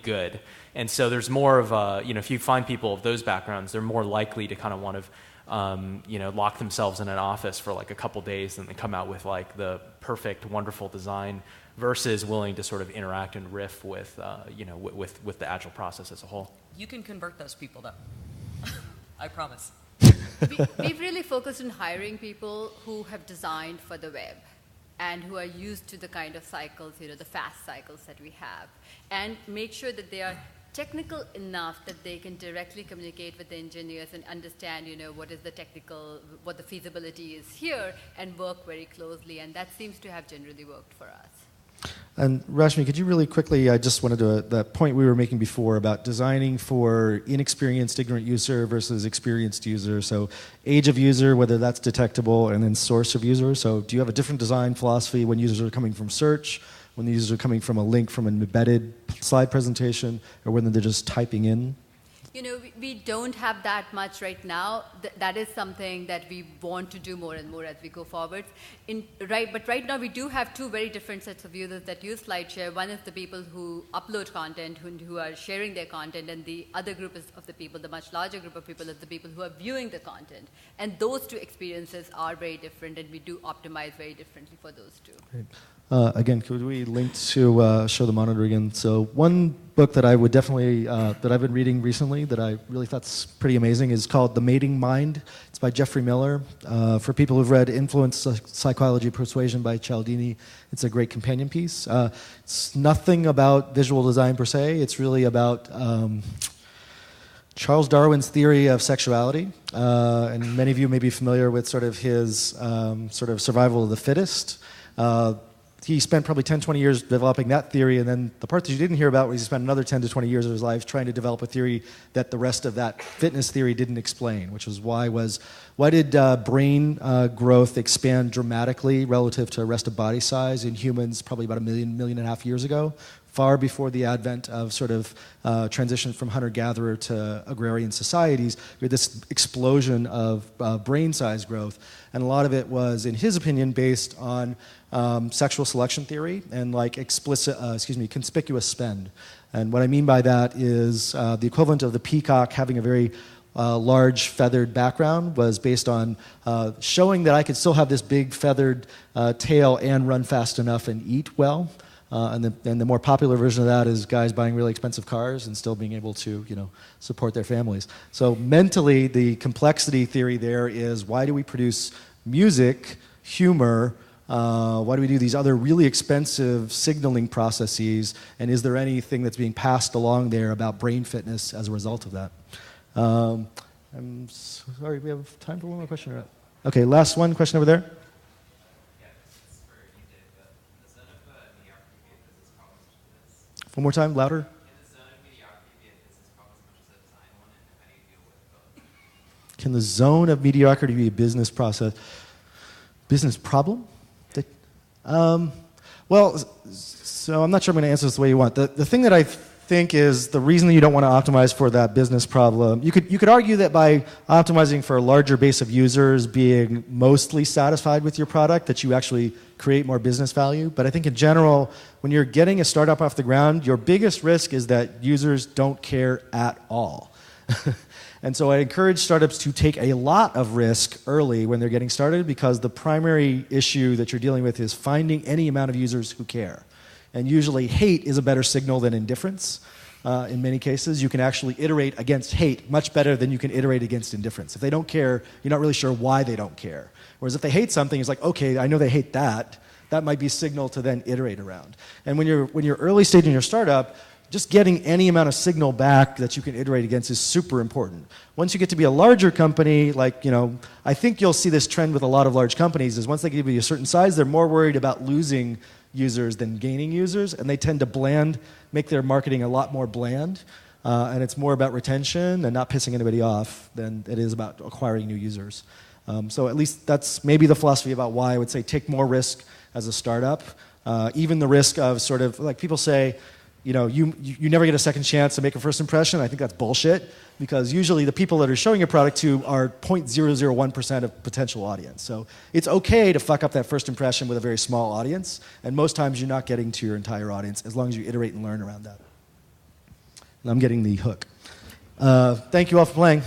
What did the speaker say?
good. And so there's more of a, if you find people of those backgrounds, they're more likely to kind of want to, lock themselves in an office for like a couple days and then come out with like the perfect, wonderful design versus willing to sort of interact and riff with, with the Agile process as a whole. You can convert those people though. I promise. We've really focused on hiring people who have designed for the web and who are used to the kind of cycles, the fast cycles that we have, and make sure that they are technical enough that they can directly communicate with the engineers and understand, what is the what the feasibility is here, and work very closely. And that seems to have generally worked for us. And Rashmi, could you really quickly, I just wanted to, that point we were making before about designing for inexperienced, ignorant user versus experienced user. So age of user, whether that's detectable, and then source of user. So do you have a different design philosophy when users are coming from search, when the users are coming from a link from an embedded slide presentation, or when they're just typing in? We don't have that much right now. That is something that we want to do more and more as we go forward. But right now we do have two very different sets of users that use SlideShare. One is the people who upload content, who are sharing their content, and the other group of the people, the much larger group of people, is the people who are viewing the content. And those two experiences are very different, and we do optimize very differently for those two. Great. Again, could we link to show the monitor again? So one book that I would definitely, that I've been reading recently that I really thought's pretty amazing is called The Mating Mind. It's by Jeffrey Miller. For people who've read Influence, Psychology, Persuasion by Cialdini, it's a great companion piece. It's nothing about visual design per se. It's really about Charles Darwin's theory of sexuality. And many of you may be familiar with sort of his sort of survival of the fittest. He spent probably 10, 20 years developing that theory, and then the part that you didn't hear about was he spent another 10 to 20 years of his life trying to develop a theory that the rest of that fitness theory didn't explain, which was why did brain growth expand dramatically relative to rest of body size in humans probably about a million and a half years ago, far before the advent of sort of transition from hunter-gatherer to agrarian societies. We had this explosion of brain size growth, and a lot of it was, in his opinion, based on sexual selection theory and like conspicuous spend. And what I mean by that is the equivalent of the peacock having a very large feathered background was based on showing that I could still have this big feathered tail and run fast enough and eat well. And the more popular version of that is guys buying really expensive cars and still being able to, support their families. So mentally, the complexity theory there is, why do we produce music, humor? Why do we do these other really expensive signaling processes? And is there anything that's being passed along there about brain fitness as a result of that? I'm sorry, we have time for one more question? Or not? Okay, last one question over there. One more time, louder. Can the zone of mediocrity be a business process? Business problem? Well, so I'm not sure I'm going to answer this the way you want. The thing that I think is the reason that you don't want to optimize for that business problem, you could argue that by optimizing for a larger base of users being mostly satisfied with your product, that you actually create more business value. But I think in general, when you're getting a startup off the ground, your biggest risk is that users don't care at all. And so I encourage startups to take a lot of risk early when they're getting started, because the primary issue that you're dealing with is finding any amount of users who care. And usually hate is a better signal than indifference. In many cases, you can actually iterate against hate much better than you can iterate against indifference. If they don't care, you're not really sure why they don't care. Whereas if they hate something, it's like, okay, I know they hate that. That might be a signal to then iterate around. And when you're early stage in your startup, just getting any amount of signal back that you can iterate against is super important. Once you get to be a larger company, like, I think you'll see this trend with a lot of large companies, is once they get to be a certain size, they're more worried about losing users than gaining users, and they tend to make their marketing a lot more bland, and it's more about retention and not pissing anybody off than it is about acquiring new users. So at least that's maybe the philosophy about why I would say take more risk as a startup. Even the risk of sort of, like people say, you never get a second chance to make a first impression. I think that's bullshit, because usually the people that are showing your product to are 0.001% of potential audience. So it's okay to fuck up that first impression with a very small audience, and most times you're not getting to your entire audience as long as you iterate and learn around that. I'm getting the hook. Thank you all for playing.